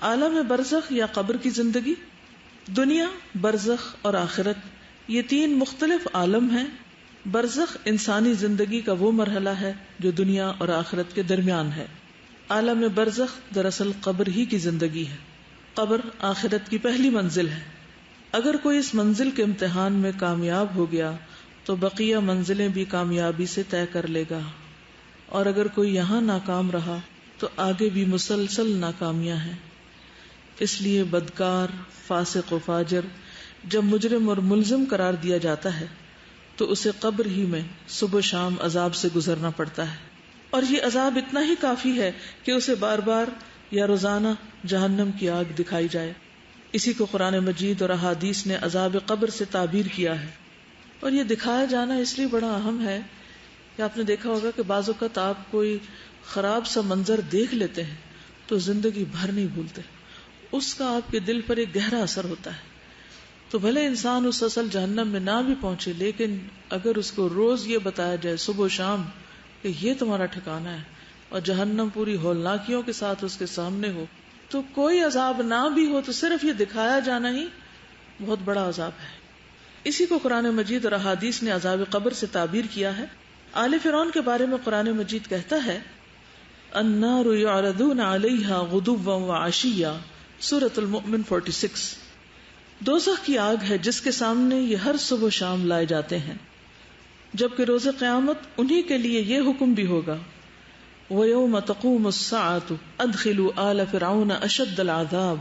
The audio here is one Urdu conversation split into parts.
عالم برزخ یا قبر کی زندگی، دنیا، برزخ اور آخرت یہ تین مختلف عالم ہیں۔ برزخ انسانی زندگی کا وہ مرحلہ ہے جو دنیا اور آخرت کے درمیان ہے۔ عالم برزخ دراصل قبر ہی کی زندگی ہے۔ قبر آخرت کی پہلی منزل ہے۔ اگر کوئی اس منزل کے امتحان میں کامیاب ہو گیا تو بقیہ منزلیں بھی کامیابی سے طے کر لے گا، اور اگر کوئی یہاں ناکام رہا تو آگے بھی مسلسل ناکامیاں ہیں۔ اس لیے بدکار، فاسق و فاجر جب مجرم اور ملزم قرار دیا جاتا ہے تو اسے قبر ہی میں صبح و شام عذاب سے گزرنا پڑتا ہے، اور یہ عذاب اتنا ہی کافی ہے کہ اسے بار بار یا روزانہ جہنم کی آگ دکھائی جائے۔ اسی کو قرآن مجید اور احادیث نے عذاب قبر سے تعبیر کیا ہے، اور یہ دکھایا جانا اس لیے بڑا اہم ہے کہ آپ نے دیکھا ہوگا کہ بعض اوقات آپ کوئی خراب سا منظر دیکھ لیتے ہیں تو زندگی بھر نہیں بھولتے، اس کا آپ کے دل پر ایک گہرا اثر ہوتا ہے۔ تو بھلے انسان اس اصل جہنم میں نہ بھی پہنچے، لیکن اگر اس کو روز یہ بتایا جائے صبح و شام کہ یہ تمہارا ٹھکانہ ہے، اور جہنم پوری ہولناکیوں کے ساتھ اس کے سامنے ہو، تو کوئی عذاب نہ بھی ہو تو صرف یہ دکھایا جانا ہی بہت بڑا عذاب ہے۔ اسی کو قرآن مجید اور احادیث نے عذاب قبر سے تعبیر کیا ہے۔ آل فرعون کے بارے میں قرآن مجید کہتا ہے النار یعرضون علیہا غدوا وعشیا، سورۃ المؤمن 46۔ دوزخ کی آگ ہے جس کے سامنے یہ ہر صبح و شام لائے جاتے ہیں، جبکہ روز قیامت انہی کے لیے یہ حکم بھی ہوگا وَيَوْمَ تَقُومُ السَّاعَةُ أَدْخِلُوا آلَ فِرْعَوْنَ أَشَدَّ الْعَذَابِ،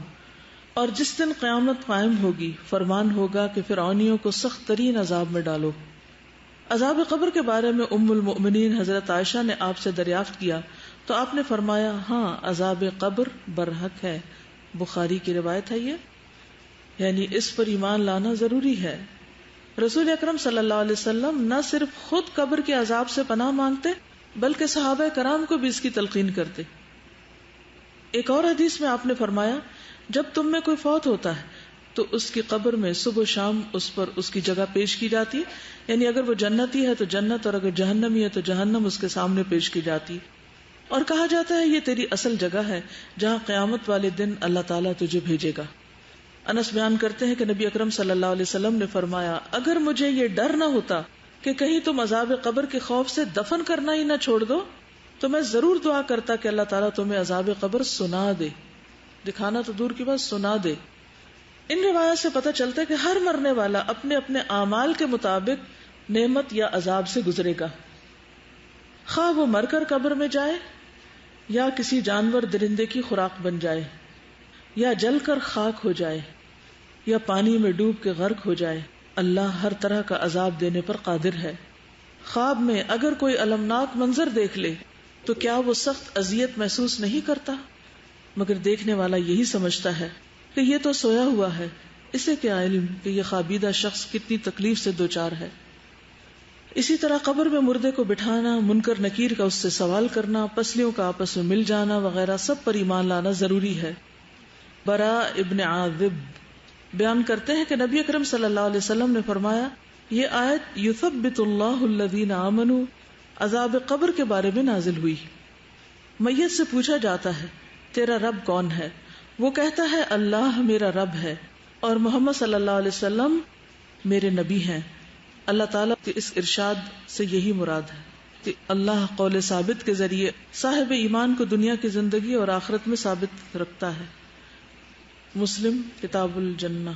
اور جس دن قیامت قائم ہوگی فرمان ہوگا کہ فرعونیوں کو سخت ترین عذاب میں ڈالو۔ عذاب قبر کے بارے میں ام المؤمنین حضرت عائشہ نے آپ سے دریافت کیا تو آپ نے فرمایا ہاں، عذاب قبر برحق ہے۔ بخاری کی روایت ہے یہ، یعنی اس پر ایمان لانا ضروری ہے۔ رسول اکرم صلی اللہ علیہ وسلم نہ صرف خود قبر کے عذاب سے پناہ مانگتے بلکہ صحابہ کرام کو بھی اس کی تلقین کرتے۔ ایک اور حدیث میں آپ نے فرمایا جب تم میں کوئی فوت ہوتا ہے تو اس کی قبر میں صبح و شام اس پر اس کی جگہ پیش کی جاتی، یعنی اگر وہ جنتی ہے تو جنت، اور اگر جہنمی ہے تو جہنم اس کے سامنے پیش کی جاتی، اور کہا جاتا ہے یہ تیری اصل جگہ ہے جہاں قیامت والے دن اللہ تعالیٰ تجھے بھیجے گا۔ انس بیان کرتے ہیں کہ نبی اکرم صلی اللہ علیہ وسلم نے فرمایا اگر مجھے یہ ڈر نہ ہوتا کہ کہیں تم عذاب قبر کے خوف سے دفن کرنا ہی نہ چھوڑ دو تو میں ضرور دعا کرتا کہ اللہ تعالیٰ تمہیں عذاب قبر سنا دے، دکھانا تو دور کی بات سنا دے۔ ان روایات سے پتہ چلتا ہے کہ ہر مرنے والا اپنے اپنے اعمال کے مطابق نعمت یا عذاب سے گزرے گا، خواہ وہ مر کر قبر میں جائے یا کسی جانور درندے کی خوراک بن جائے، یا جل کر خاک ہو جائے، یا پانی میں ڈوب کے غرق ہو جائے، اللہ ہر طرح کا عذاب دینے پر قادر ہے۔ خواب میں اگر کوئی المناک منظر دیکھ لے تو کیا وہ سخت اذیت محسوس نہیں کرتا؟ مگر دیکھنے والا یہی سمجھتا ہے کہ یہ تو سویا ہوا ہے، اسے کیا علم کہ یہ خوابیدہ شخص کتنی تکلیف سے دوچار ہے۔ اسی طرح قبر میں مردے کو بٹھانا، منکر نکیر کا اس سے سوال کرنا، پسلیوں کا آپس میں مل جانا وغیرہ سب پر ایمان لانا ضروری ہے۔ براء ابن عازب بیان کرتے ہیں کہ نبی اکرم صلی اللہ علیہ وسلم نے فرمایا یہ آیت یثبت اللہ الذین آمنوا عذاب قبر کے بارے میں نازل ہوئی۔ میت سے پوچھا جاتا ہے تیرا رب کون ہے؟ وہ کہتا ہے اللہ میرا رب ہے اور محمد صلی اللہ علیہ وسلم میرے نبی ہیں۔ اللہ تعالیٰ کے اس ارشاد سے یہی مراد ہے کہ اللہ قول ثابت کے ذریعے صاحب ایمان کو دنیا کی زندگی اور آخرت میں ثابت رکھتا ہے۔ مسلم کتاب الجنہ۔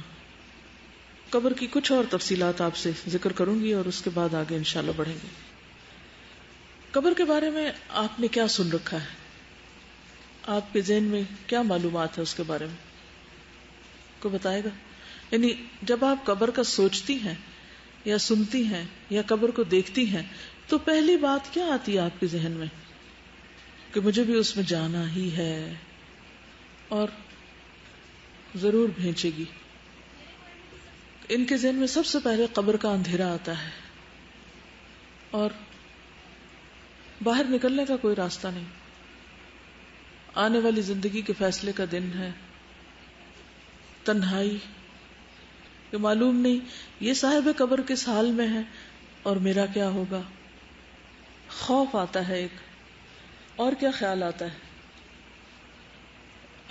قبر کی کچھ اور تفصیلات آپ سے ذکر کروں گی اور اس کے بعد آگے انشاءاللہ بڑھیں گے۔ قبر کے بارے میں آپ نے کیا سن رکھا ہے؟ آپ کے ذہن میں کیا معلومات ہے اس کے بارے میں؟ کوئی بتائے گا؟ یعنی جب آپ قبر کا سوچتی ہیں یا سنتی ہیں یا قبر کو دیکھتی ہیں تو پہلی بات کیا آتی ہے آپ کے ذہن میں؟ کہ مجھے بھی اس میں جانا ہی ہے اور ضرور بھیجے گی۔ ان کے ذہن میں سب سے پہلے قبر کا اندھیرا آتا ہے اور باہر نکلنے کا کوئی راستہ نہیں، آنے والی زندگی کے فیصلے کا دن ہے، تنہائی کہ معلوم نہیں یہ صاحب قبر کس حال میں ہے اور میرا کیا ہوگا۔ خوف آتا ہے ایک، اور کیا خیال آتا ہے؟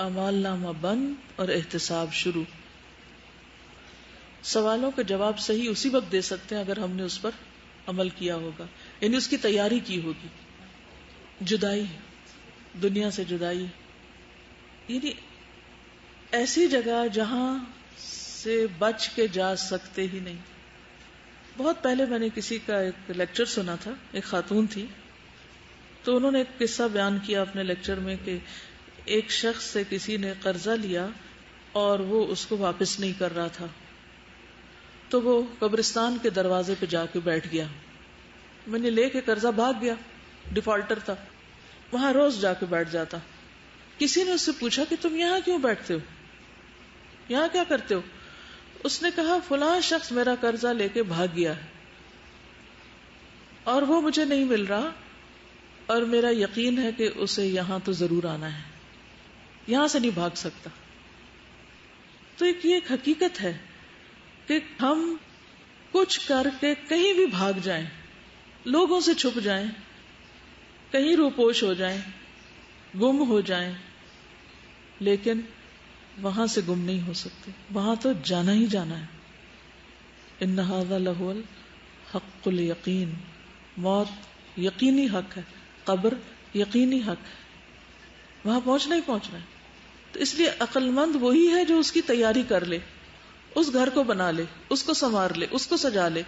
اعمال نامہ بند اور احتساب شروع. سوالوں کا جواب صحیح اسی وقت دے سکتے ہیں اگر ہم نے اس پر عمل کیا ہوگا، یعنی اس کی تیاری کی ہوگی. جدائی، دنیا سے جدائی، یعنی ایسی جگہ جہاں سے بچ کے جا سکتے ہی نہیں. بہت پہلے میں نے کسی کا ایک لیکچر سنا تھا، ایک خاتون تھی، تو انہوں نے ایک قصہ بیان کیا اپنے لیکچر میں کہ ایک شخص سے کسی نے قرضہ لیا اور وہ اس کو واپس نہیں کر رہا تھا، تو وہ قبرستان کے دروازے پہ جا کے بیٹھ گیا. میں نے لے کے قرضہ بھاگ گیا، ڈیفالٹر تھا، وہاں روز جا کے بیٹھ جاتا. کسی نے اس سے پوچھا کہ تم یہاں کیوں بیٹھتے ہو، یہاں کیا کرتے ہو؟ اس نے کہا فلاں شخص میرا قرضہ لے کے بھاگ گیا ہے اور وہ مجھے نہیں مل رہا، اور میرا یقین ہے کہ اسے یہاں تو ضرور آنا ہے، یہاں سے نہیں بھاگ سکتا. تو یہ ایک حقیقت ہے کہ ہم کچھ کر کے کہیں بھی بھاگ جائیں، لوگوں سے چھپ جائیں، کہیں روپوش ہو جائیں، گم ہو جائیں، لیکن وہاں سے گم نہیں ہو سکتے، وہاں تو جانا ہی جانا ہے. ان ھذا لہو الحق الیقین، موت یقینی حق ہے، قبر یقینی حق ہے، وہاں پہنچنا ہی پہنچنا ہے. تو اس لیے عقل مند وہی ہے جو اس کی تیاری کر لے، اس گھر کو بنا لے، اس کو سنوار لے، اس کو سجا لے.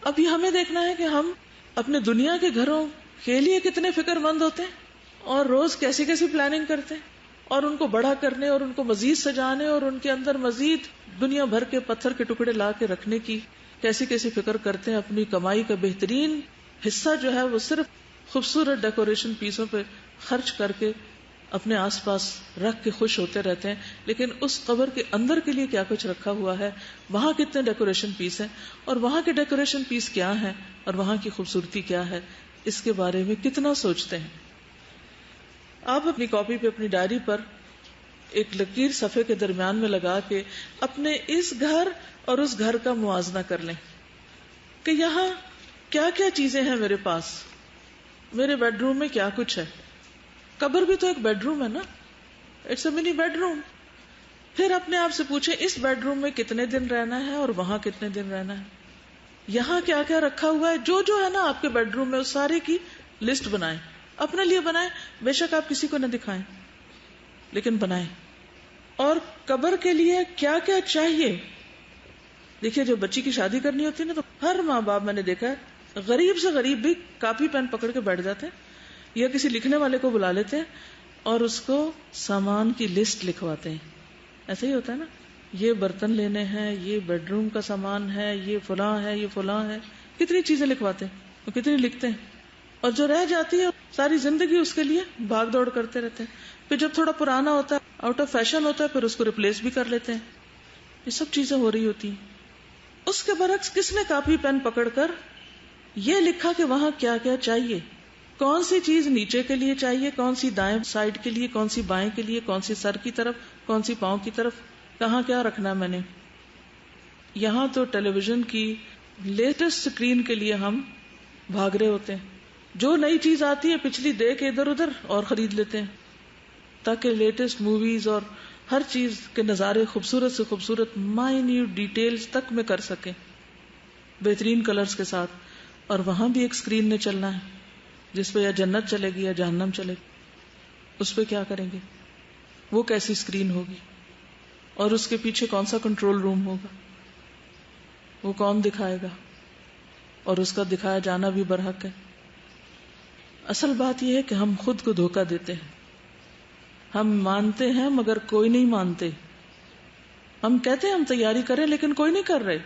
اب یہ ہمیں دیکھنا ہے کہ ہم اپنے دنیا کے گھروں کے لیے کتنے فکر مند ہوتے ہیں اور روز کیسی کیسی پلاننگ کرتے ہیں، اور ان کو بڑا کرنے اور ان کو مزید سجانے اور ان کے اندر مزید دنیا بھر کے پتھر کے ٹکڑے لا کے رکھنے کی کیسی کیسی فکر کرتے ہیں. اپنی کمائی کا بہترین حصہ جو ہے وہ صرف خوبصورت ڈیکوریشن پیسوں پہ خرچ کر کے اپنے آس پاس رکھ کے خوش ہوتے رہتے ہیں. لیکن اس قبر کے اندر کے لیے کیا کچھ رکھا ہوا ہے، وہاں کتنے ڈیکوریشن پیس ہیں، اور وہاں کے ڈیکوریشن پیس کیا ہیں، اور وہاں کی خوبصورتی کیا ہے، اس کے بارے میں کتنا سوچتے ہیں. آپ اپنی کاپی پہ، اپنی ڈائری پر ایک لکیر صفحے کے درمیان میں لگا کے اپنے اس گھر اور اس گھر کا موازنہ کر لیں کہ یہاں کیا کیا چیزیں ہیں میرے پاس، میرے بیڈ روم میں کیا کچھ ہے. قبر بھی تو ایک بیڈ روم ہے نا، it's a money bed room. پھر اپنے آپ سے پوچھیں اس بیڈ روم میں کتنے دن رہنا ہے اور وہاں کتنے دن رہنا ہے، یہاں کیا کیا رکھا ہوا ہے. جو ہے نا آپ کے بیڈ روم میں، اس سارے کی لسٹ بنائیں، اپنے لیے بنائیں، بے شک آپ کسی کو نہ دکھائیں لیکن بنائیں. اور قبر کے لیے کیا کیا چاہیے. دیکھیے جب بچی کی شادی کرنی ہوتی ہے نا، تو ہر ماں باپ میں نے دیکھا ہے غریب سے غریب بھی کاپی پین پکڑ کے بیٹھ جاتے ہیں یا کسی لکھنے والے کو بلا لیتے ہیں اور اس کو سامان کی لسٹ لکھواتے ہیں. ایسا ہی ہوتا ہے نا، یہ برتن لینے ہیں، یہ بیڈ روم کا سامان ہے، یہ فلاں ہے، یہ فلاں ہے. کتنی چیزیں لکھواتے ہیں اور کتنی لکھتے ہیں، اور جو رہ جاتی ہے ساری زندگی اس کے لیے بھاگ دوڑ کرتے رہتے ہیں. پھر جب تھوڑا پرانا ہوتا ہے، آؤٹ آف فیشن ہوتا ہے، پھر اس کو ریپلیس بھی کر لیتے ہیں. یہ سب چیزیں ہو رہی ہوتی ہیں. اس کے برعکس کس نے کاپی پین پکڑ کر یہ لکھا کہ وہاں کیا کیا چاہیے، کون سی چیز نیچے کے لیے چاہیے، کون سی دائیں سائڈ کے لیے، کون سی بائیں کے لیے، کون سی سر کی طرف، کون سی پاؤں کی طرف، کہاں کیا رکھنا میں نے. یہاں تو ٹیلی ویژن کی لیٹسٹ اسکرین کے لیے ہم بھاگ رہے ہوتے ہیں. جو نئی چیز آتی ہے پچھلی دے کے ادھر ادھر اور خرید لیتے ہیں تاکہ لیٹسٹ موویز اور ہر چیز کے نظارے خوبصورت سے خوبصورت مائنیوٹ ڈیٹیلز تک میں کر سکیں بہترین کلرز کے ساتھ. اور وہاں بھی ایک اسکرین نے چلنا ہے جس پہ یا جنت چلے گی یا جہنم چلے گی. اس پہ کیا کریں گے، وہ کیسی اسکرین ہوگی، اور اس کے پیچھے کون سا کنٹرول روم ہوگا، وہ کون دکھائے گا، اور اس کا دکھایا جانا بھی برحق ہے. اصل بات یہ ہے کہ ہم خود کو دھوکہ دیتے ہیں. ہم مانتے ہیں مگر کوئی نہیں مانتے. ہم کہتے ہیں ہم تیاری کریں لیکن کوئی نہیں کر رہے.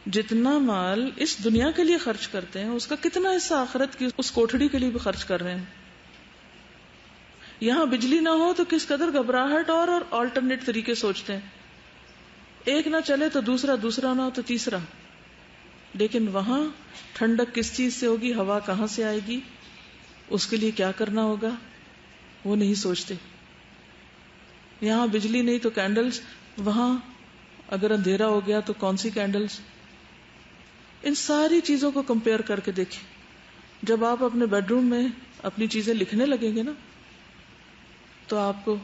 جتنا مال اس دنیا کے لیے خرچ کرتے ہیں اس کا کتنا حصہ آخرت کی اس کوٹھڑی کے لیے بھی خرچ کر رہے ہیں. یہاں بجلی نہ ہو تو کس قدر گھبراہٹ اور آلٹرنیٹ طریقے سوچتے ہیں. ایک نہ چلے تو دوسرا، دوسرا نہ ہو تو تیسرا. لیکن وہاں ٹھنڈک کس چیز سے ہوگی، ہوا کہاں سے آئے گی، اس کے لیے کیا کرنا ہوگا، وہ نہیں سوچتے. یہاں بجلی نہیں تو کینڈلز، وہاں اگر اندھیرا ہو گیا تو کون سی کینڈلز. ان ساری چیزوں کو کمپیئر کر کے دیکھیں. جب آپ اپنے بیڈ روم میں اپنی چیزیں لکھنے لگیں گے نا تو آپ کو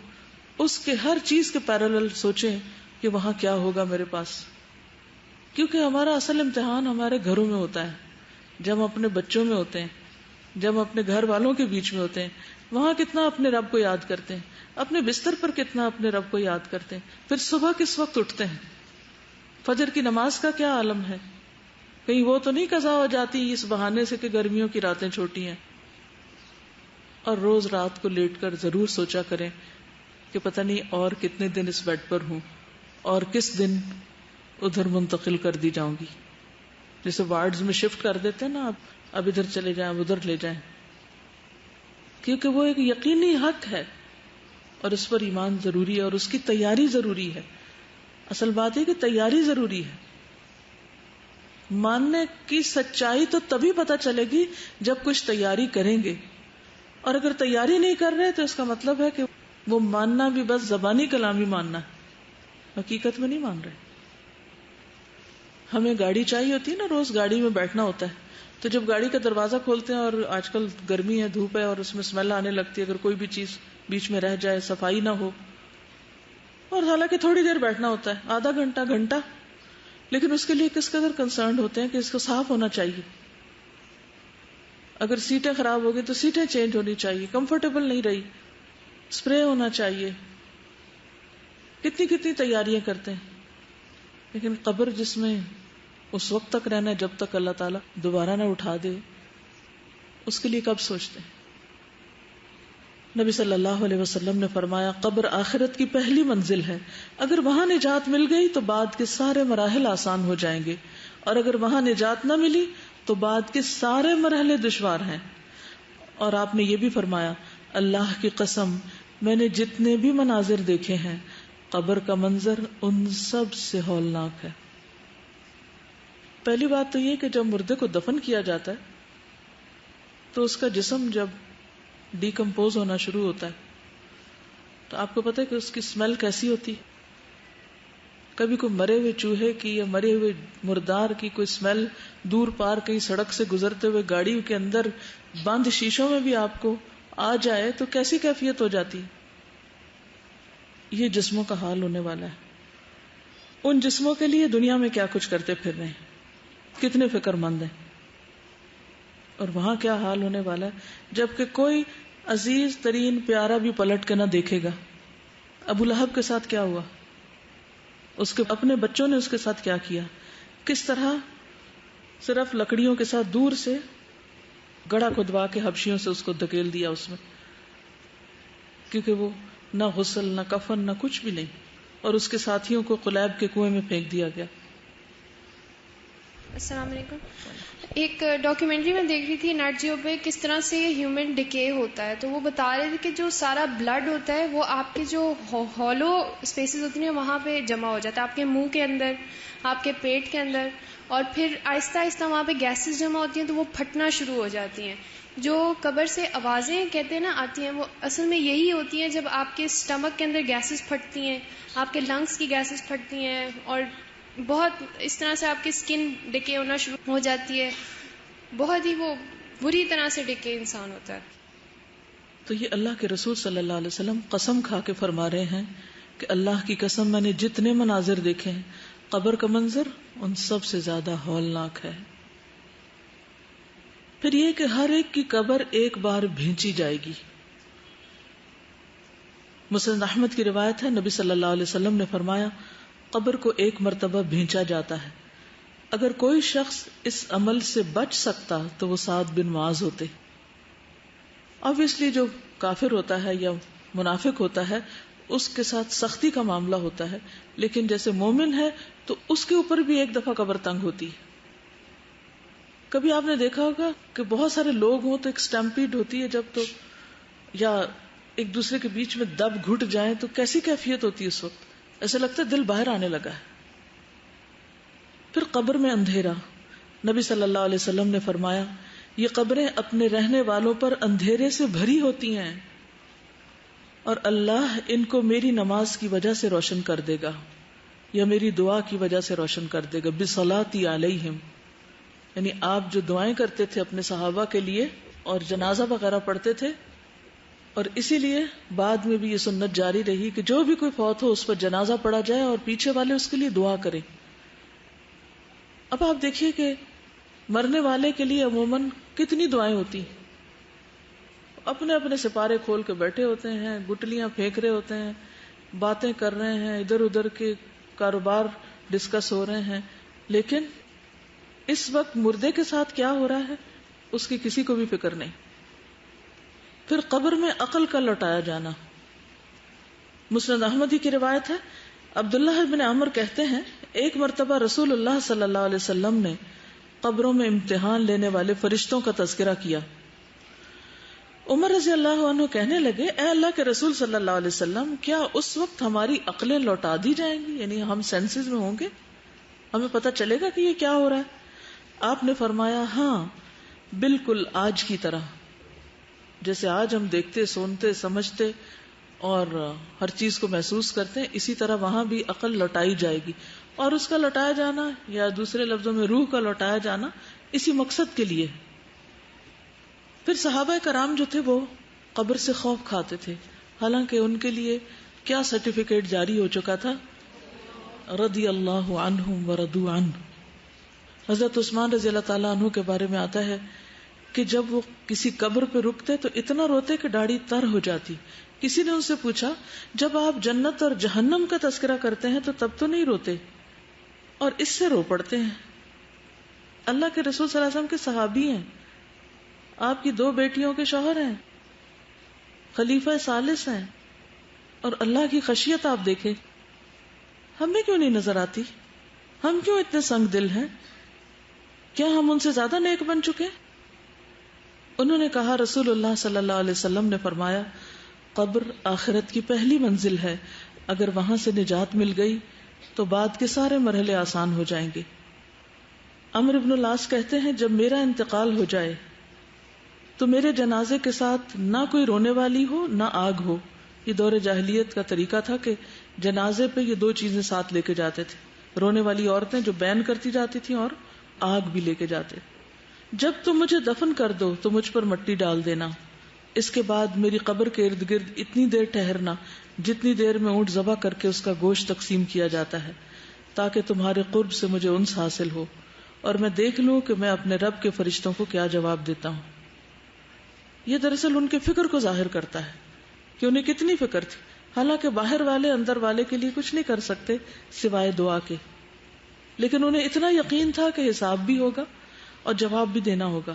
اس کے ہر چیز کے پیرالل سوچیں کہ وہاں کیا ہوگا میرے پاس. کیونکہ ہمارا اصل امتحان ہمارے گھروں میں ہوتا ہے، جب ہم اپنے بچوں میں ہوتے ہیں، جب ہم اپنے گھر والوں کے بیچ میں ہوتے ہیں. وہاں کتنا اپنے رب کو یاد کرتے ہیں، اپنے بستر پر کتنا اپنے رب کو یاد کرتے ہیں. پھر صبح کس وقت اٹھتے ہیں، فجر کی نماز کا کیا عالم ہے. کہیں وہ تو نہیں قضا ہو جاتی اس بہانے سے کہ گرمیوں کی راتیں چھوٹی ہیں. اور روز رات کو لیٹ کر ضرور سوچا کریں کہ پتہ نہیں اور کتنے دن اس بیڈ پر ہوں اور کس دن ادھر منتقل کر دی جاؤں گی. جیسے وارڈز میں شفٹ کر دیتے ہیں نا، اب ادھر چلے جائیں اب ادھر لے جائیں، کیونکہ وہ ایک یقینی حق ہے اور اس پر ایمان ضروری ہے اور اس کی تیاری ضروری ہے. اصل بات ہے کہ تیاری ضروری ہے. ماننے کی سچائی تو تبھی پتہ چلے گی جب کچھ تیاری کریں گے، اور اگر تیاری نہیں کر رہے تو اس کا مطلب ہے کہ وہ ماننا بھی بس زبانی کلامی ماننا ہے، حقیقت میں نہیں مان رہے. ہمیں گاڑی چاہیے ہوتی ہے نا، روز گاڑی میں بیٹھنا ہوتا ہے، تو جب گاڑی کا دروازہ کھولتے ہیں اور آج کل گرمی ہے، دھوپ ہے اور اس میں اسمیل آنے لگتی ہے اگر کوئی بھی چیز بیچ میں رہ جائے، صفائی نہ ہو، اور حالانکہ تھوڑی دیر بیٹھنا ہوتا ہے، آدھا گھنٹہ گھنٹہ، لیکن اس کے لیے کس قدر کنسرنڈ ہوتے ہیں کہ اس کو صاف ہونا چاہیے. اگر سیٹیں خراب ہو گئی تو سیٹیں چینج ہونی چاہیے، کمفرٹیبل نہیں رہی، اسپرے ہونا چاہیے. کتنی کتنی تیاریاں کرتے ہیں. لیکن قبر جس میں اس وقت تک رہنا ہے جب تک اللہ تعالیٰ دوبارہ نہ اٹھا دے، اس کے لیے کب سوچتے ہیں. نبی صلی اللہ علیہ وسلم نے فرمایا قبر آخرت کی پہلی منزل ہے، اگر وہاں نجات مل گئی تو بعد کے سارے مراحل آسان ہو جائیں گے، اور اگر وہاں نجات نہ ملی تو بعد کے سارے مرحلے دشوار ہیں. اور آپ نے یہ بھی فرمایا اللہ کی قسم میں نے جتنے بھی مناظر دیکھے ہیں قبر کا منظر ان سب سے ہولناک ہے. پہلی بات تو یہ کہ جب مردے کو دفن کیا جاتا ہے تو اس کا جسم جب ڈیکمپوز ہونا شروع ہوتا ہے تو آپ کو پتہ ہے کہ اس کی اسمیل کیسی ہوتی. کبھی کوئی مرے ہوئے چوہے کی یا مرے ہوئے مردار کی کوئی اسمیل دور پار کہیں سڑک سے گزرتے ہوئے گاڑی کے اندر بند شیشوں میں بھی آپ کو آ جائے تو کیسی کیفیت ہو جاتی. یہ جسموں کا حال ہونے والا ہے. ان جسموں کے لیے دنیا میں کیا کچھ کرتے پھر رہے ہیں، کتنے فکر مند ہیں، اور وہاں کیا حال ہونے والا ہے جبکہ کوئی عزیز ترین پیارا بھی پلٹ کے نہ دیکھے گا. ابو لہب کے ساتھ کیا ہوا، اس کے اپنے بچوں نے اس کے ساتھ کیا کیا، کس طرح صرف لکڑیوں کے ساتھ دور سے گڑھا کھدوا کے حبشیوں سے اس کو دھکیل دیا اس میں، کیونکہ وہ نہ غسل نہ کفن نہ کچھ بھی نہیں، اور اس کے ساتھیوں کو قلیب کے کنویں میں پھینک دیا گیا. السلام علیکم. ایک ڈاکیومنٹری میں دیکھ رہی تھی نیٹ جیو پہ کس طرح سے ہیومن ڈکے ہوتا ہے، تو وہ بتا رہے تھے کہ جو سارا بلڈ ہوتا ہے وہ آپ کے جو ہالو اسپیسز ہوتی ہیں وہاں پہ جمع ہو جاتا ہے، آپ کے منہ کے اندر، آپ کے پیٹ کے اندر، اور پھر آہستہ آہستہ وہاں پہ گیسز جمع ہوتی ہیں تو وہ پھٹنا شروع ہو جاتی ہیں. جو قبر سے آوازیں کہتے ہیں نا آتی ہیں، وہ اصل میں یہی ہوتی ہیں جب آپ کے اسٹمک کے اندر گیسز پھٹتی ہیں، آپ کے لنگس کی گیسز پھٹتی ہیں، اور بہت اس طرح سے آپ کی اسکن ڈکے ہونا شروع ہو جاتی ہے. بہت ہی وہ بری طرح سے ڈکے انسان ہوتا ہے. تو یہ اللہ کے رسول صلی اللہ علیہ وسلم قسم کھا کے فرما رہے ہیں کہ اللہ کی قسم میں نے جتنے مناظر دیکھے ہیں قبر کا منظر ان سب سے زیادہ ہولناک ہے. پھر یہ کہ ہر ایک کی قبر ایک بار بھینچی جائے گی. مسند احمد کی روایت ہے نبی صلی اللہ علیہ وسلم نے فرمایا قبر کو ایک مرتبہ بھینچا جاتا ہے، اگر کوئی شخص اس عمل سے بچ سکتا تو وہ سعد بن معاذ ہوتے. obviously جو کافر ہوتا ہے یا منافق ہوتا ہے اس کے ساتھ سختی کا معاملہ ہوتا ہے، لیکن جیسے مومن ہے تو اس کے اوپر بھی ایک دفعہ قبر تنگ ہوتی ہے. کبھی آپ نے دیکھا ہوگا کہ بہت سارے لوگ ہوں تو ایک سٹیمپیڈ ہوتی ہے جب، تو یا ایک دوسرے کے بیچ میں دب گھٹ جائیں تو کیسی کیفیت ہوتی ہے اس وقت، ایسا لگتا ہے دل باہر آنے لگا ہے. پھر قبر میں اندھیرا. نبی صلی اللہ علیہ وسلم نے فرمایا یہ قبریں اپنے رہنے والوں پر اندھیرے سے بھری ہوتی ہیں اور اللہ ان کو میری نماز کی وجہ سے روشن کر دے گا یا میری دعا کی وجہ سے روشن کر دے گا. بصلاتی علیہم، یعنی آپ جو دعائیں کرتے تھے اپنے صحابہ کے لیے اور جنازہ وغیرہ پڑھتے تھے اور اسی لیے بعد میں بھی یہ سنت جاری رہی کہ جو بھی کوئی فوت ہو اس پر جنازہ پڑھا جائے اور پیچھے والے اس کے لیے دعا کریں. اب آپ دیکھیے کہ مرنے والے کے لیے عموماً کتنی دعائیں ہوتی ہیں. اپنے اپنے سپارے کھول کے بیٹھے ہوتے ہیں, گٹلیاں پھینک رہے ہوتے ہیں, باتیں کر رہے ہیں, ادھر ادھر کے کاروبار ڈسکس ہو رہے ہیں, لیکن اس وقت مردے کے ساتھ کیا ہو رہا ہے اس کی کسی کو بھی فکر نہیں. پھر قبر میں عقل کا لوٹایا جانا. مسند احمدی کی روایت ہے, عبداللہ بن عمر کہتے ہیں ایک مرتبہ رسول اللہ صلی اللہ علیہ وسلم نے قبروں میں امتحان لینے والے فرشتوں کا تذکرہ کیا. عمر رضی اللہ عنہ کہنے لگے, اے اللہ کے رسول صلی اللہ علیہ وسلم, کیا اس وقت ہماری عقلیں لوٹا دی جائیں گی؟ یعنی ہم سینسز میں ہوں گے, ہمیں پتہ چلے گا کہ یہ کیا ہو رہا ہے؟ آپ نے فرمایا, ہاں بالکل آج کی طرح. جیسے آج ہم دیکھتے, سنتے, سمجھتے اور ہر چیز کو محسوس کرتے ہیں, اسی طرح وہاں بھی عقل لوٹائی جائے گی. اور اس کا لوٹایا جانا یا دوسرے لفظوں میں روح کا لوٹایا جانا اسی مقصد کے لیے. پھر صحابہ کرام جو تھے وہ قبر سے خوف کھاتے تھے, حالانکہ ان کے لیے کیا سرٹیفکیٹ جاری ہو چکا تھا, رضی اللہ عنہم ورضوا عنہ. حضرت عثمان رضی اللہ تعالیٰ عنہ کے بارے میں آتا ہے کہ جب وہ کسی قبر پہ رکتے تو اتنا روتے کہ داڑھی تر ہو جاتی. کسی نے ان سے پوچھا, جب آپ جنت اور جہنم کا تذکرہ کرتے ہیں تو تب تو نہیں روتے اور اس سے رو پڑتے ہیں؟ اللہ کے رسول صلی اللہ علیہ وسلم کے صحابی ہیں, آپ کی 2 بیٹیوں کے شوہر ہیں, خلیفہ ثالث ہیں, اور اللہ کی خشیت آپ دیکھیں. ہمیں کیوں نہیں نظر آتی؟ ہم کیوں اتنے سنگ دل ہیں؟ کیا ہم ان سے زیادہ نیک بن چکے؟ انہوں نے کہا, رسول اللہ صلی اللہ علیہ وسلم نے فرمایا, قبر آخرت کی پہلی منزل ہے, اگر وہاں سے نجات مل گئی تو بعد کے سارے مرحلے آسان ہو جائیں گے. عمرو بن العاص کہتے ہیں, جب میرا انتقال ہو جائے تو میرے جنازے کے ساتھ نہ کوئی رونے والی ہو نہ آگ ہو. یہ دور جاہلیت کا طریقہ تھا کہ جنازے پہ یہ 2 چیزیں ساتھ لے کے جاتے تھے, رونے والی عورتیں جو بین کرتی جاتی تھیں اور آگ بھی لے کے جاتے. جب تم مجھے دفن کر دو تو مجھ پر مٹی ڈال دینا, اس کے بعد میری قبر کے ارد گرد اتنی دیر ٹھہرنا جتنی دیر میں اونٹ ذبح کر کے اس کا گوشت تقسیم کیا جاتا ہے, تاکہ تمہارے قرب سے مجھے انس حاصل ہو اور میں دیکھ لوں کہ میں اپنے رب کے فرشتوں کو کیا جواب دیتا ہوں. یہ دراصل ان کے فکر کو ظاہر کرتا ہے کہ انہیں کتنی فکر تھی, حالانکہ باہر والے اندر والے کے لیے کچھ نہیں کر سکتے سوائے دعا کے, لیکن انہیں اتنا یقین تھا کہ حساب بھی ہوگا اور جواب بھی دینا ہوگا.